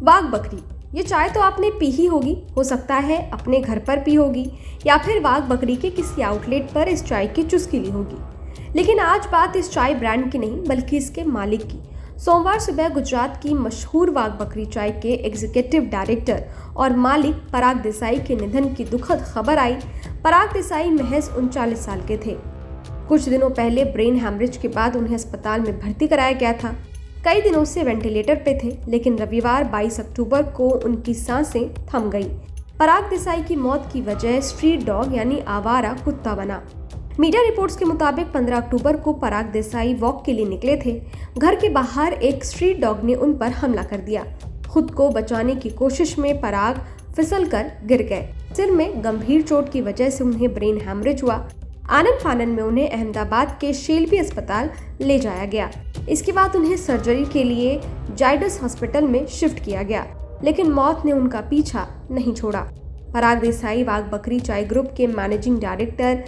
वाघ बकरी, ये चाय तो आपने पी ही होगी, हो सकता है अपने घर पर पी होगी या फिर वाघ बकरी के किसी आउटलेट पर इस चाय की चुस्की ली होगी। लेकिन आज बात इस चाय ब्रांड की नहीं बल्कि इसके मालिक की। सोमवार सुबह गुजरात की मशहूर वाघ बकरी चाय के एग्जीक्यूटिव डायरेक्टर और मालिक पराग देसाई के निधन की दुखद खबर आई। पराग देसाई महज 39 साल के थे। कुछ दिनों पहले ब्रेन हैमरेज के बाद उन्हें अस्पताल में भर्ती कराया गया था। कई दिनों से वेंटिलेटर पे थे, लेकिन रविवार 22 अक्टूबर को उनकी सांसें थम गई। पराग देसाई की मौत की वजह स्ट्रीट डॉग यानी आवारा कुत्ता बना। मीडिया रिपोर्ट्स के मुताबिक 15 अक्टूबर को पराग देसाई वॉक के लिए निकले थे। घर के बाहर एक स्ट्रीट डॉग ने उन पर हमला कर दिया। खुद को बचाने की कोशिश में पराग फिसलकर गिर गए। सिर में गंभीर चोट की वजह से उन्हें ब्रेन हैमरेज हुआ। आनन फानन में उन्हें अहमदाबाद के शेल्बी अस्पताल ले जाया गया। इसके बाद उन्हें सर्जरी के लिए जाइडस हॉस्पिटल में शिफ्ट किया गया, लेकिन मौत ने उनका पीछा नहीं छोड़ा। पराग देसाई वाघ बकरी चाय ग्रुप के मैनेजिंग डायरेक्टर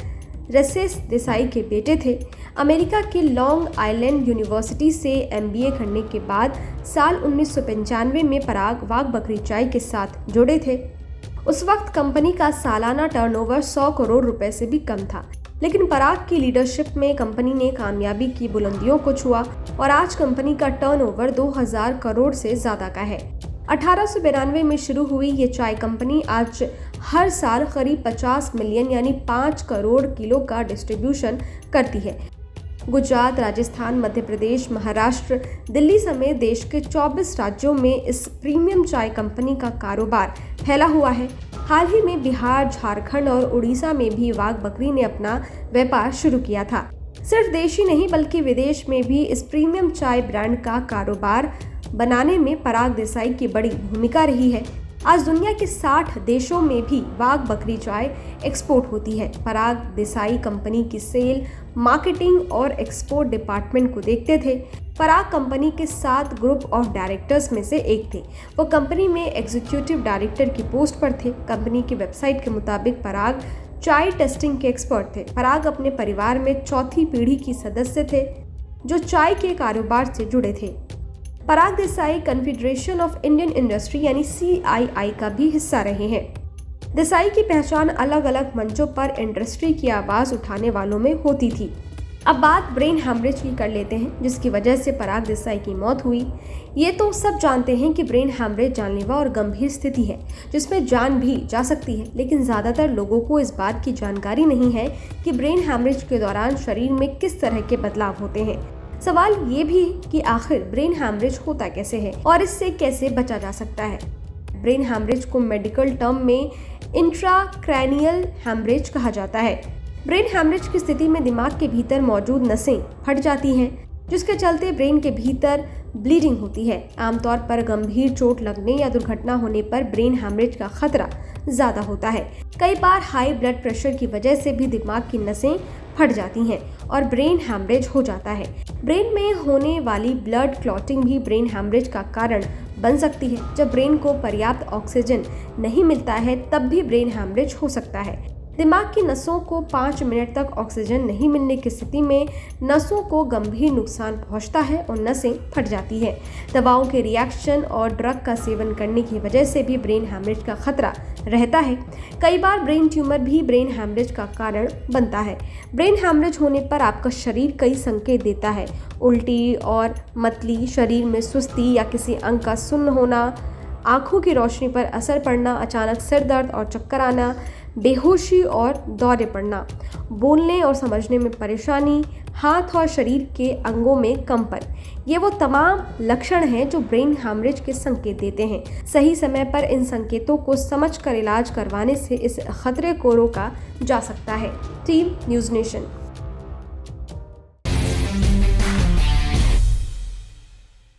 रसेश देसाई के बेटे थे। अमेरिका के लॉन्ग आइलैंड यूनिवर्सिटी से MBA करने के बाद साल 1995 में पराग वाघ बकरी चाय के साथ जुड़े थे। उस वक्त कंपनी का सालाना टर्नओवर 100 करोड़ रुपए से भी कम था, लेकिन पराग की लीडरशिप में कंपनी ने कामयाबी की बुलंदियों को छुआ और आज कंपनी का टर्नओवर 2000 करोड़ से ज्यादा का है। 1892 में शुरू हुई ये चाय कंपनी आज हर साल करीब 50 मिलियन यानी 5 करोड़ किलो का डिस्ट्रीब्यूशन करती है। गुजरात, राजस्थान, मध्य प्रदेश, महाराष्ट्र, दिल्ली समेत देश के 24 राज्यों में इस प्रीमियम चाय कंपनी का कारोबार फैला हुआ है। हाल ही में बिहार, झारखंड और उड़ीसा में भी वाघ बकरी ने अपना व्यापार शुरू किया था। सिर्फ देश ही नहीं बल्कि विदेश में भी इस प्रीमियम चाय ब्रांड का कारोबार बनाने में पराग देसाई की बड़ी भूमिका रही है। आज दुनिया के 60 देशों में भी वाघ बकरी चाय एक्सपोर्ट होती है। पराग देसाई कंपनी की सेल, मार्केटिंग और एक्सपोर्ट डिपार्टमेंट को देखते थे। पराग कंपनी के 7 ग्रुप ऑफ डायरेक्टर्स में से एक थे। वो कंपनी में एग्जीक्यूटिव डायरेक्टर की पोस्ट पर थे। कंपनी की वेबसाइट के मुताबिक पराग चाय टेस्टिंग के एक्सपर्ट थे। पराग अपने परिवार में चौथी पीढ़ी की सदस्य थे जो चाय के कारोबार से जुड़े थे। Parag Desai confederation of Indian industry यानी CII का भी हिस्सा रहे हैं। देसाई की पहचान अलग अलग मंचों पर इंडस्ट्री की आवाज उठाने वालों में होती थी। अब बात ब्रेन हैमरेज की कर लेते हैं, जिसकी वजह से पराग देसाई की मौत हुई। ये तो सब जानते हैं कि ब्रेन हैमरेज जानलेवा और गंभीर स्थिति है जिसमें जान भी जा सकती है, लेकिन ज़्यादातर लोगों को इस बात की जानकारी नहीं है कि ब्रेन हैमरेज के दौरान शरीर में किस तरह के बदलाव होते हैं। सवाल ये भी कि आखिर ब्रेन हैमरेज होता कैसे है और इससे कैसे बचा जा सकता है। ब्रेन हैमरेज को मेडिकल टर्म में इंट्राक्रैनियल हैमरेज कहा जाता है। ब्रेन हैमरेज की स्थिति में दिमाग के भीतर मौजूद नसें फट जाती हैं, जिसके चलते ब्रेन के भीतर ब्लीडिंग होती है। आमतौर पर गंभीर चोट लगने या दुर्घटना होने पर ब्रेन हैमरेज का खतरा ज्यादा होता है। कई बार हाई ब्लड प्रेशर की वजह से भी दिमाग की नसें फट जाती हैं और ब्रेन हैमरेज हो जाता है। ब्रेन में होने वाली ब्लड क्लॉटिंग भी ब्रेन हैमरेज का कारण बन सकती है। जब ब्रेन को पर्याप्त ऑक्सीजन नहीं मिलता है तब भी ब्रेन हैमरेज हो सकता है। दिमाग की नसों को 5 मिनट तक ऑक्सीजन नहीं मिलने की स्थिति में नसों को गंभीर नुकसान पहुंचता है और नसें फट जाती हैं। दवाओं के रिएक्शन और ड्रग का सेवन करने की वजह से भी ब्रेन हैमरेज का खतरा रहता है। कई बार ब्रेन ट्यूमर भी ब्रेन हैमरेज का कारण बनता है। ब्रेन हैमरेज होने पर आपका शरीर कई संकेत देता है। उल्टी और मतली, शरीर में सुस्ती या किसी अंग का सुन्न होना, आंखों की रोशनी पर असर पड़ना, अचानक सिर दर्द और चक्कर आना, बेहोशी और दौरे पड़ना, बोलने और समझने में परेशानी, हाथ और शरीर के अंगों में कंपन। ये वो तमाम लक्षण हैं जो ब्रेन हैमरेज के संकेत देते हैं। सही समय पर इन संकेतों को समझकर इलाज करवाने से इस खतरे को रोका जा सकता है। Team news nation.